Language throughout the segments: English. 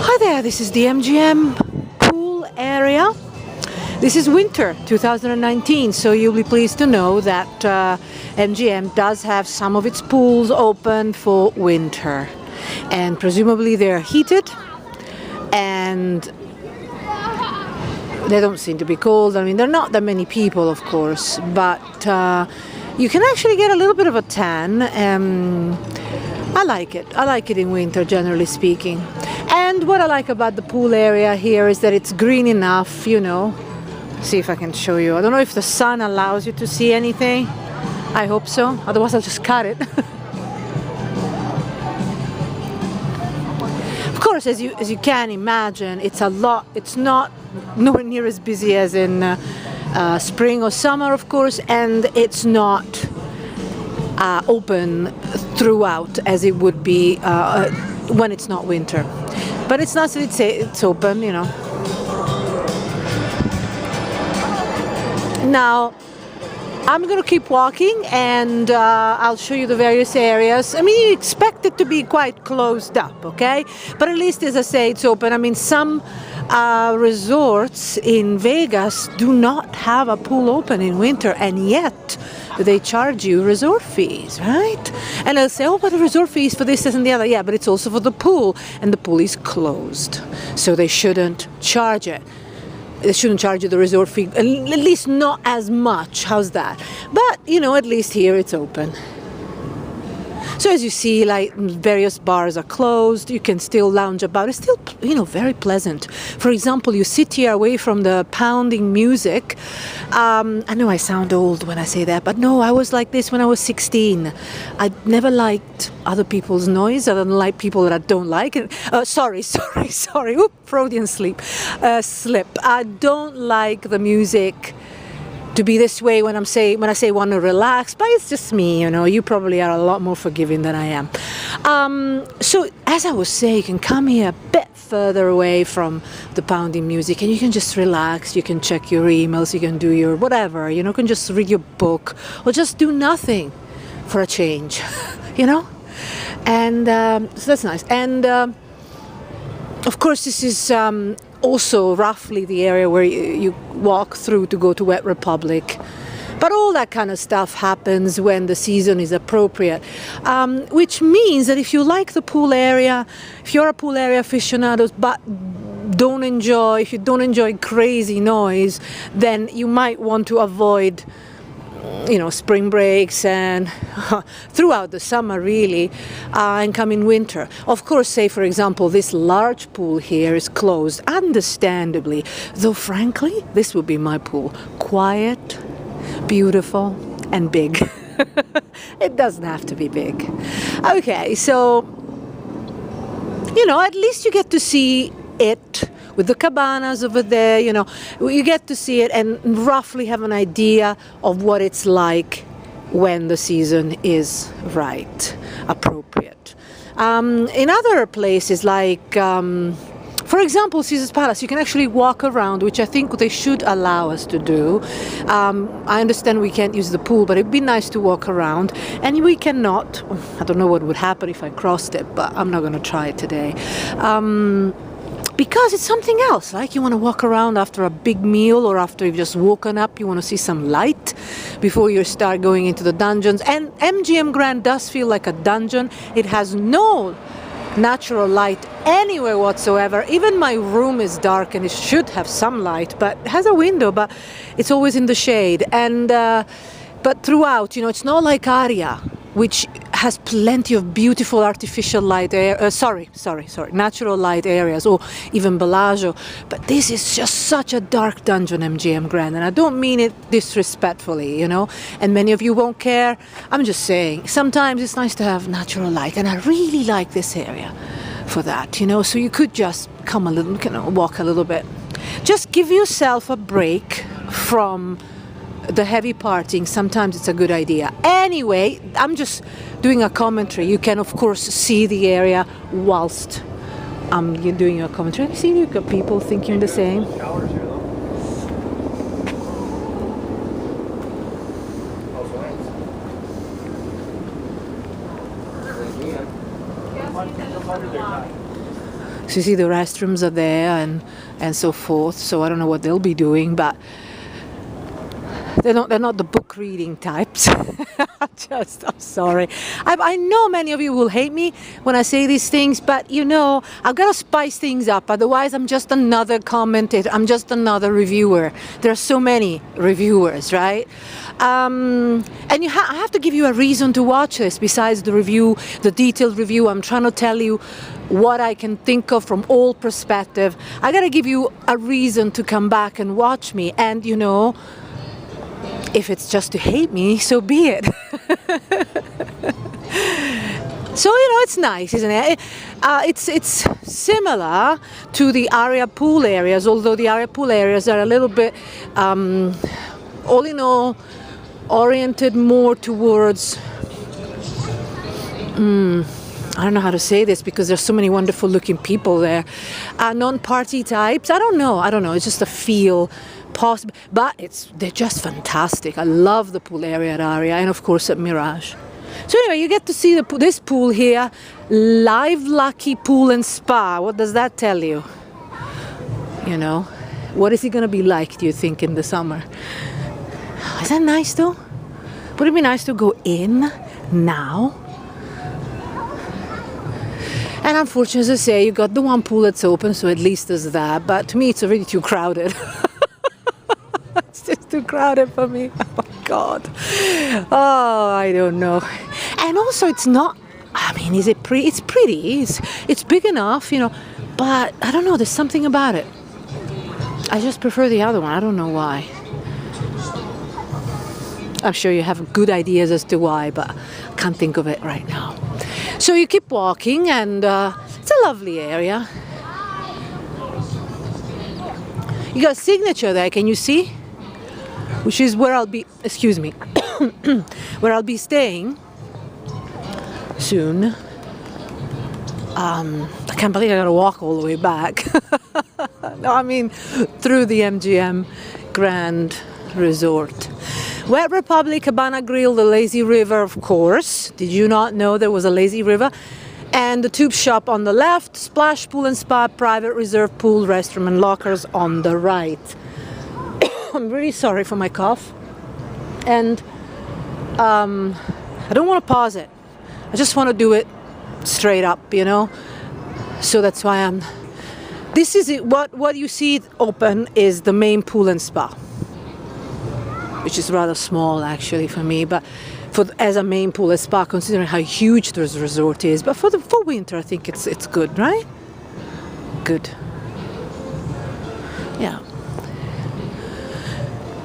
Hi there, this is the MGM Pool Area. This is winter 2019, so you'll be pleased to know that MGM does have some of its pools open for winter. And presumably they're heated and they don't seem to be cold. I mean, there are not that many people, of course, but you can actually get a little bit of a tan. I like it. I like it in winter, generally speaking. And what I like about the pool area here is that it's green enough, you know. See if I can show you. I don't know if the sun allows you to see anything. I hope so. Otherwise, I'll just cut it. Of course, as you can imagine, it's a lot. It's not nowhere near as busy as in spring or summer, of course, and it's not open throughout as it would be when it's not winter. But it's nice that it's open, you know. Now, I'm going to keep walking and I'll show you the various areas. I mean, you expect it to be quite closed up, okay? But at least, as I say, it's open. I mean, some resorts in Vegas do not have a pool open in winter, and yet they charge you resort fees, right? And they'll say, oh, but the resort fees for this and the other. Yeah, but it's also for the pool, and the pool is closed. So they shouldn't charge it. They shouldn't charge you the resort fee, at least not as much. How's that? But, you know, at least here it's open. So as you see, like, various bars are closed. You can still lounge about. It's still, you know, very pleasant. For example, you sit here away from the pounding music. I know I sound old when I say that, but no, I was like this when I was 16. I never liked other people's noise. I don't like people that I don't like. Sorry. Oop, Freudian slip. I don't like the music to be this way when I say want to relax, but it's just me, you know. You probably are a lot more forgiving than I am. So as I was saying, you can come here a bit further away from the pounding music and you can just relax. You can check your emails, you can do your whatever, you know, you can just read your book or just do nothing for a change, you know. And so that's nice. And of course, this is also roughly the area where you walk through to go to Wet Republic. But all that kind of stuff happens when the season is appropriate, which means that if you like the pool area, if you're a pool area aficionado, but if you don't enjoy crazy noise, then you might want to avoid, you know, spring breaks and throughout the summer really, and come in winter. Of course, say for example, this large pool here is closed, understandably, though frankly, this would be my pool. Quiet, beautiful, and big. It doesn't have to be big. Okay, so, you know, at least you get to see it with the cabanas over there, you know, you get to see it and roughly have an idea of what it's like when the season is right, appropriate. In other places like, for example, Caesar's Palace, you can actually walk around, which I think they should allow us to do. I understand we can't use the pool, but it'd be nice to walk around. And we cannot, I don't know what would happen if I crossed it, but I'm not going to try it today. Because it's something else, like you want to walk around after a big meal or after you've just woken up, you want to see some light before you start going into the dungeons. And MGM Grand does feel like a dungeon. It has no natural light anywhere whatsoever. Even my room is dark and it should have some light, but it has a window, but it's always in the shade. And but throughout, you know, it's not like Aria, which has plenty of beautiful artificial light natural light areas, or even Bellagio. But this is just such a dark dungeon, MGM Grand, and I don't mean it disrespectfully, you know, and many of you won't care. I'm just saying, sometimes it's nice to have natural light, and I really like this area for that, you know, so you could just come a little, you know, walk a little bit. Just give yourself a break from the heavy partying. Sometimes it's a good idea. Anyway, I'm just doing a commentary. You can, of course, see the area whilst you're doing your commentary. You see, you've got people thinking the same. So you see the restrooms are there and so forth. So I don't know what they'll be doing, but they're not the book reading types. I'm sorry. I know many of you will hate me when I say these things, but you know, I've got to spice things up. Otherwise, I'm just another commentator. I'm just another reviewer. There are so many reviewers, right? And I have to give you a reason to watch this besides the review, the detailed review. I'm trying to tell you what I can think of from all perspective. I got to give you a reason to come back and watch me. And you know, if it's just to hate me, so be it. So, you know, it's nice, isn't it? It's similar to the area pool areas, although the area pool areas are a little bit, all in all, oriented more towards, I don't know how to say this because there's so many wonderful looking people there. Non-party types, I don't know, it's just a feel. Possible, but they're just fantastic. I love the pool area at Aria and of course at Mirage. So anyway, you get to see this pool here, Live Lucky Pool and Spa. What does that tell you? You know, what is it going to be like, do you think, in the summer? Is that nice though? Would it be nice to go in now? And unfortunately, as I say, you got the one pool that's open, so at least there's that. But to me, it's already too crowded. It's just too crowded for me. Oh my God. Oh, I don't know. And also, it's not. I mean, is it pretty? It's pretty. It's big enough, you know. But I don't know. There's something about it. I just prefer the other one. I don't know why. I'm sure you have good ideas as to why, but I can't think of it right now. So you keep walking, and it's a lovely area. You got a signature there, can you see? Which is where I'll be, excuse me, where I'll be staying soon. I can't believe I gotta walk all the way back. No, I mean through the MGM Grand Resort. Wet Republic, Cabana Grill, the Lazy River, of course. Did you not know there was a lazy river? And the tube shop on the left, splash pool and spa, private reserve pool, restroom and lockers on the right. I'm really sorry for my cough. And I don't want to pause it. I just want to do it straight up, you know. So that's why this is it. What you see open is the main pool and spa, which is rather small actually for me, but as a main pool and spa, considering how huge this resort is. But for winter, I think it's good, right? Good. Yeah.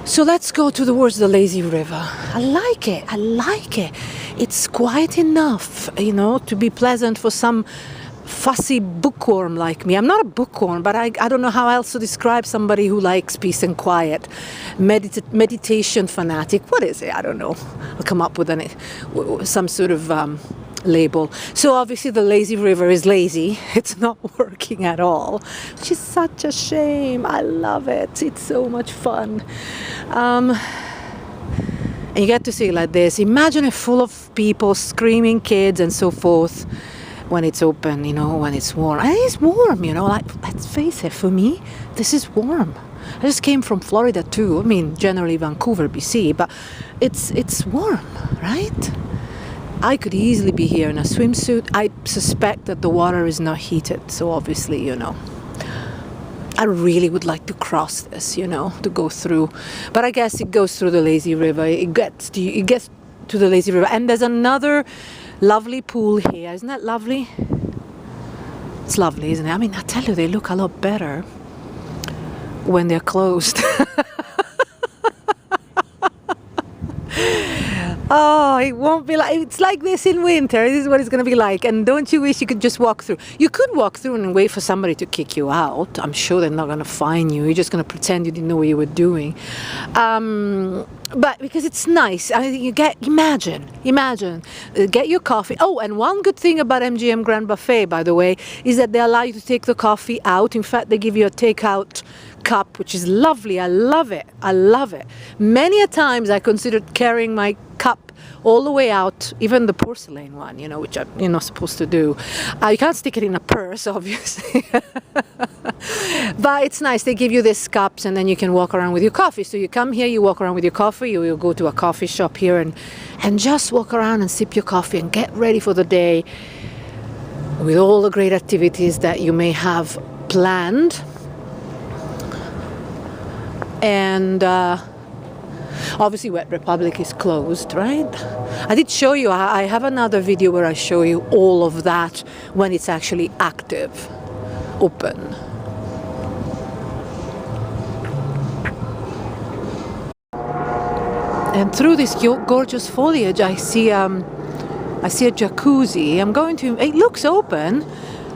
So let's go towards the lazy river. I like it. It's quiet enough, you know, to be pleasant for some fussy bookworm like me. I'm not a bookworm, but I don't know how else to describe somebody who likes peace and quiet. Meditation fanatic. What is it? I don't know. I'll come up with some sort of label. So obviously the lazy river is lazy. It's not working at all, which is such a shame. I love it. It's so much fun. And you get to see it like this. Imagine it full of people, screaming kids and so forth when it's open, you know, when it's warm. And it's warm, you know, like, let's face it, for me, this is warm. I just came from Florida too. I mean, generally Vancouver, BC, but it's warm, right? I could easily be here in a swimsuit. I suspect that the water is not heated, so obviously, you know, I really would like to cross this, you know, to go through. But I guess it goes through the lazy river. It gets to the lazy river. And there's another lovely pool here. Isn't that lovely? It's lovely, isn't it? I mean, I tell you, they look a lot better when they're closed. Oh, it won't be like, it's like this in winter. This is what it's going to be like. And don't you wish you could just walk through? You could walk through and wait for somebody to kick you out. I'm sure they're not going to fine you. You're just going to pretend you didn't know what you were doing. But because it's nice, I mean, imagine, get your coffee. Oh, and one good thing about MGM Grand Buffet, by the way, is that they allow you to take the coffee out. In fact, they give you a takeout cup, which is lovely. I love it. Many a times I considered carrying my cup all the way out, even the porcelain one, you know, which you're not supposed to do. You can't stick it in a purse, obviously. But it's nice. They give you these cups and then you can walk around with your coffee. So you come here, you walk around with your coffee, you go to a coffee shop here and just walk around and sip your coffee and get ready for the day with all the great activities that you may have planned. And obviously Wet Republic is closed, right? I did show you, I have another video where I show you all of that when it's actually active, open. And through this gorgeous foliage, I see a jacuzzi. It looks open,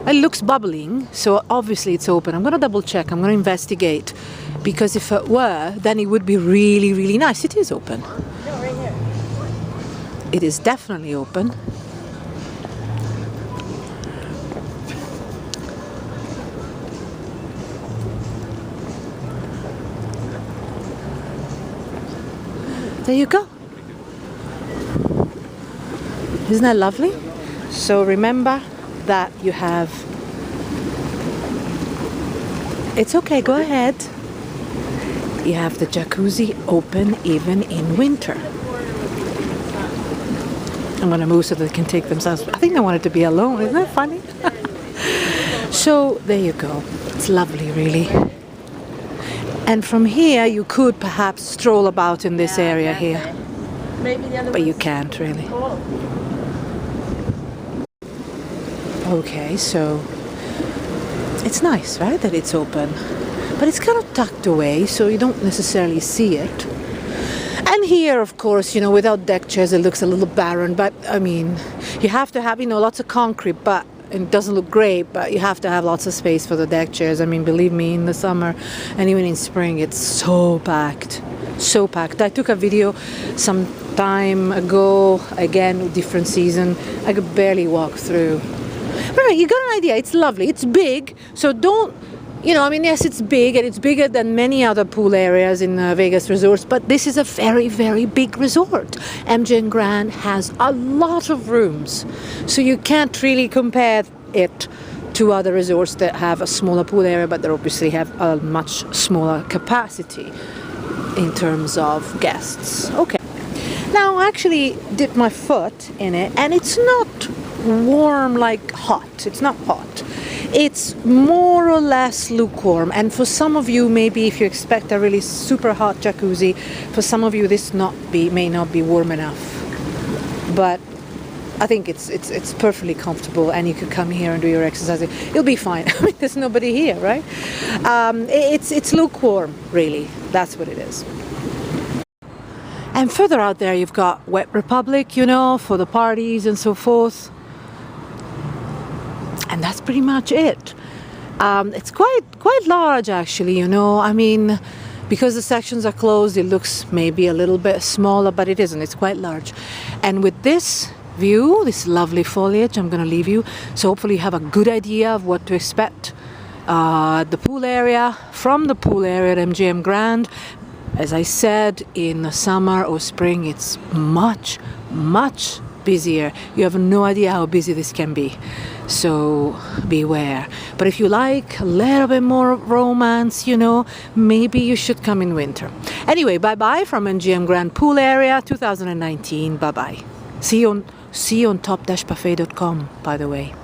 it looks bubbling, so obviously it's open. I'm going to double check, I'm going to investigate, because if it were, then it would be really, really nice. It is open. No, right here. It is definitely open. There you go. Isn't that lovely? So remember that you have... It's okay, go ahead. You have the jacuzzi open even in winter. I'm going to move so they can take themselves. I think they wanted to be alone. Isn't that funny? So there you go. It's lovely, really. And from here, you could perhaps stroll about in this area here. But you can't really. Okay, so it's nice, right, that it's open. But it's kind of tucked away, so you don't necessarily see it. And here, of course, you know, without deck chairs, it looks a little barren. But, I mean, you have to have, you know, lots of concrete, but it doesn't look great, but you have to have lots of space for the deck chairs. I mean, believe me, in the summer and even in spring, it's so packed. So packed. I took a video some time ago, again, different season. I could barely walk through. But anyway, you got an idea. It's lovely. It's big, so don't... You know, I mean, yes, it's big, and it's bigger than many other pool areas in Vegas resorts, but this is a very, very big resort. MGM Grand has a lot of rooms, so you can't really compare it to other resorts that have a smaller pool area, but they obviously have a much smaller capacity in terms of guests. Okay. Now, I actually dipped my foot in it, and it's not warm like hot. It's not hot. It's more or less lukewarm, and for some of you, maybe if you expect a really super hot jacuzzi, for some of you this may not be warm enough. But I think it's perfectly comfortable, and you could come here and do your exercise. You'll be fine. I mean, there's nobody here, right? It's lukewarm, really. That's what it is. And further out there, you've got Wet Republic, you know, for the parties and so forth. And that's pretty much it. It's quite large, actually, you know. I mean, because the sections are closed, it looks maybe a little bit smaller, but it isn't. It's quite large. And with this view, this lovely foliage, I'm going to leave you. So hopefully you have a good idea of what to expect. The pool area, from the pool area at MGM Grand. As I said, in the summer or spring, it's much, much busier. You have no idea how busy this can be. So beware. But if you like a little bit more romance, you know, maybe you should come in winter. Anyway, bye-bye from MGM Grand Pool Area 2019. Bye-bye. See you on top-buffet.com, by the way.